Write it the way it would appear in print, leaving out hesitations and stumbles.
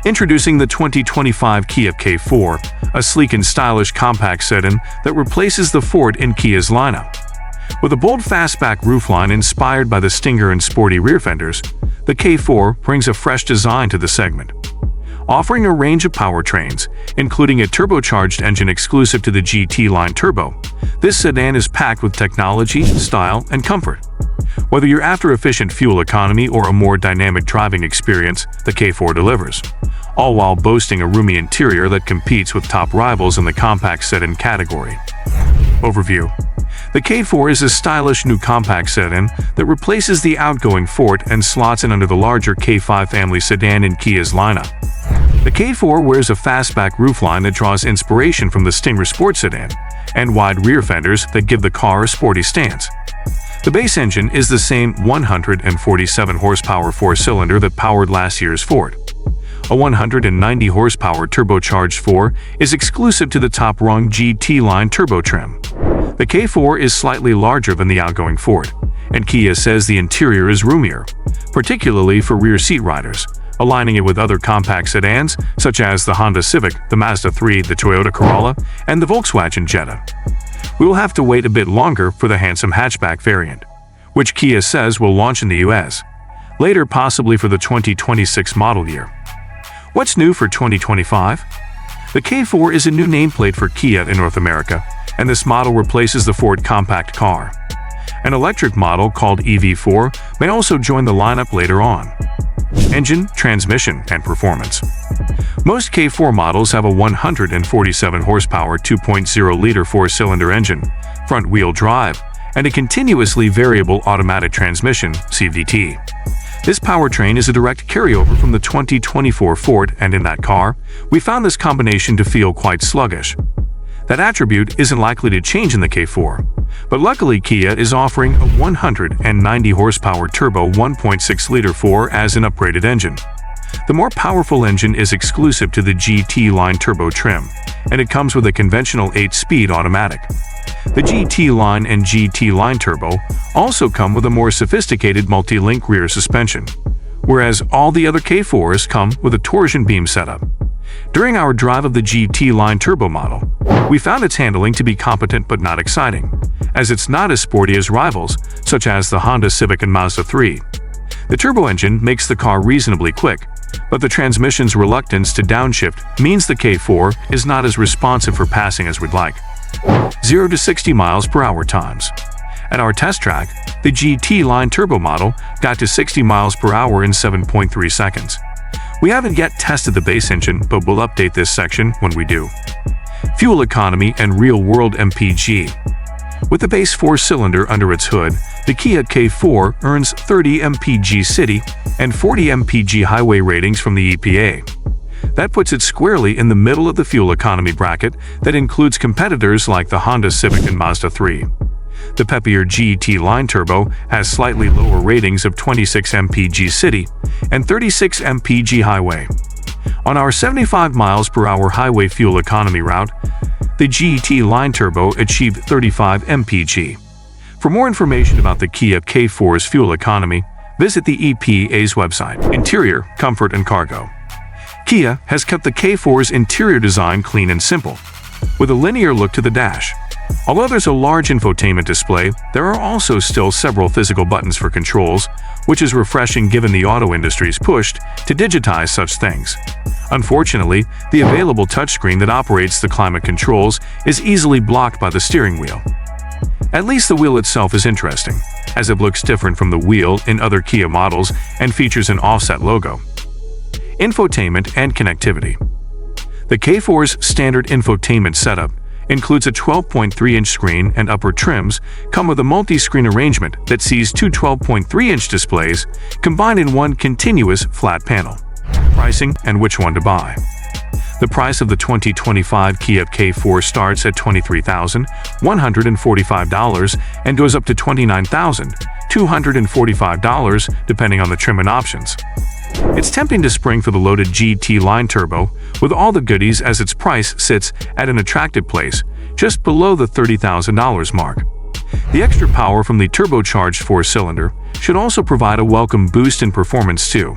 Introducing the 2025 Kia K4, a sleek and stylish compact sedan that replaces the Forte in Kia's lineup. With a bold fastback roofline inspired by the Stinger and sporty rear fenders, the K4 brings a fresh design to the segment. Offering a range of powertrains, including a turbocharged engine exclusive to the GT line turbo, this sedan is packed with technology, style, and comfort. Whether you're after efficient fuel economy or a more dynamic driving experience, the K4 delivers, all while boasting a roomy interior that competes with top rivals in the compact sedan category. Overview: the K4 is a stylish new compact sedan that replaces the outgoing Forte and slots in under the larger K5 family sedan in Kia's lineup. The K4 wears a fastback roofline that draws inspiration from the Stinger Sport sedan and wide rear fenders that give the car a sporty stance. The base engine is the same 147 horsepower four-cylinder that powered last year's Forte. A 190 horsepower turbocharged 4 is exclusive to the top-rung GT line turbo trim. The K4 is slightly larger than the outgoing Forte, and Kia says the interior is roomier, particularly for rear seat riders, aligning it with other compact sedans such as the Honda Civic, the Mazda 3, the Toyota Corolla, and the Volkswagen Jetta. We will have to wait a bit longer for the handsome hatchback variant, which Kia says will launch in the US, later possibly for the 2026 model year. What's new for 2025? The K4 is a new nameplate for Kia in North America, and this model replaces the Forte compact car. An electric model called EV4 may also join the lineup later on. Engine, transmission, and performance. Most K4 models have a 147 horsepower 2.0-liter four-cylinder engine, front-wheel drive, and a continuously variable automatic transmission (CVT). This powertrain is a direct carryover from the 2024 Forte, and in that car, we found this combination to feel quite sluggish. That attribute isn't likely to change in the K4, but luckily Kia is offering a 190 horsepower turbo 1.6-liter 4 as an upgraded engine. The more powerful engine is exclusive to the GT line turbo trim, and it comes with a conventional 8-speed automatic. The GT line and GT line turbo also come with a more sophisticated multi-link rear suspension, whereas all the other K4s come with a torsion beam setup. During our drive of the GT line turbo model, we found its handling to be competent but not exciting, as it's not as sporty as rivals such as the Honda Civic and Mazda 3. The turbo engine makes the car reasonably quick, but the transmission's reluctance to downshift means the K4 is not as responsive for passing as we'd like. 0 to 60 miles per hour times. At our test track, the GT line turbo model got to 60 miles per hour in 7.3 seconds. We haven't yet tested the base engine, but we'll update this section when we do. Fuel economy and real-world MPG. With the base four-cylinder under its hood, the Kia K4 earns 30 mpg city and 40 mpg highway ratings from the EPA. That puts it squarely in the middle of the fuel economy bracket that includes competitors like the Honda Civic and Mazda 3. The peppier GT line turbo has slightly lower ratings of 26 mpg city and 36 mpg highway. On our 75 miles per hour highway fuel economy route, the GT line turbo achieved 35 mpg. For more information about the Kia K4's fuel economy, visit the EPA's website. Interior, comfort, and cargo. Kia has kept the K4's interior design clean and simple, with a linear look to the dash. Although there's a large infotainment display, there are also still several physical buttons for controls, which is refreshing given the auto industry's push to digitize such things. Unfortunately, the available touchscreen that operates the climate controls is easily blocked by the steering wheel. At least the wheel itself is interesting, as it looks different from the wheel in other Kia models and features an offset logo. Infotainment and connectivity. The K4's standard infotainment setup includes a 12.3-inch screen, and upper trims come with a multi-screen arrangement that sees two 12.3-inch displays combined in one continuous flat panel. Pricing and which one to buy. The price of the 2025 Kia K4 starts at $23,145 and goes up to $29,245 depending on the trim and options. It's tempting to spring for the loaded GT line turbo with all the goodies, as its price sits at an attractive place just below the $30,000 mark. The extra power from the turbocharged four-cylinder should also provide a welcome boost in performance too.